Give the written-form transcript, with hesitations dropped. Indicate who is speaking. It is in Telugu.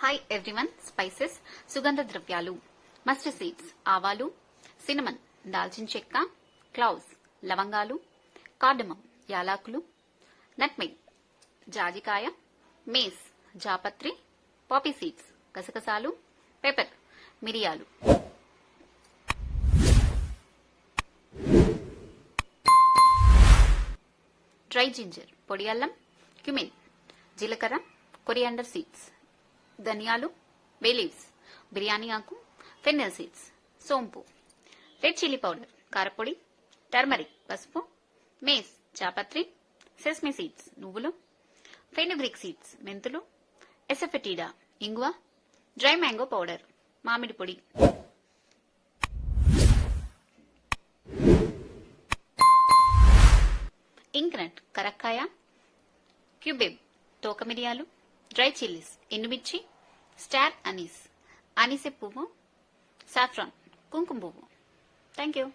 Speaker 1: Hi everyone. స్పైసెస్, సుగంధ ద్రవ్యాలు, మస్టర్డ్ సీడ్స్, ఆవాలు, సినమన్, దాల్చిన చెక్క, క్లౌస్, లవంగాలు, కార్డమం, యాలకులు, నట్మెగ్, జాజికాయ, మేస్, జాపత్రి, పాపీ సీడ్స్, గసగసాలు, పెప్పర్, మిరియాలు. డ్రై జింజర్, పొడి అల్లం, క్యుమిన్, జీలకర్ర, కొరియాండర్ సీడ్స్, ధనియాలు, బే లీవ్స్, బిర్యానీ ఆకు, ఫెన్నెల్ సీడ్స్, సోంపు, రెడ్ చిల్లీ పౌడర్, కారపొడి, టర్మరిక్, పసుపు, మేస్, జాపత్రి, సెస్మి సీడ్స్, నువ్వులు, ఫెనుగ్రీక్ సీడ్స్, మెంతులు, ఎసఫెటిడా, ఇంగువ, డ్రై మ్యాంగో పౌడర్, మామిడి పొడి. ఇంక్నట్, కరక్కాయ, క్యూబెబ్, తోక మిరియాలు, డ్రై చిల్లీస్, ఎండుమిర్చి, స్టార్ అనీస్, అనిసె పువ్వు, సాఫ్రాన్, కుంకుమ పువ్వు. Thank you.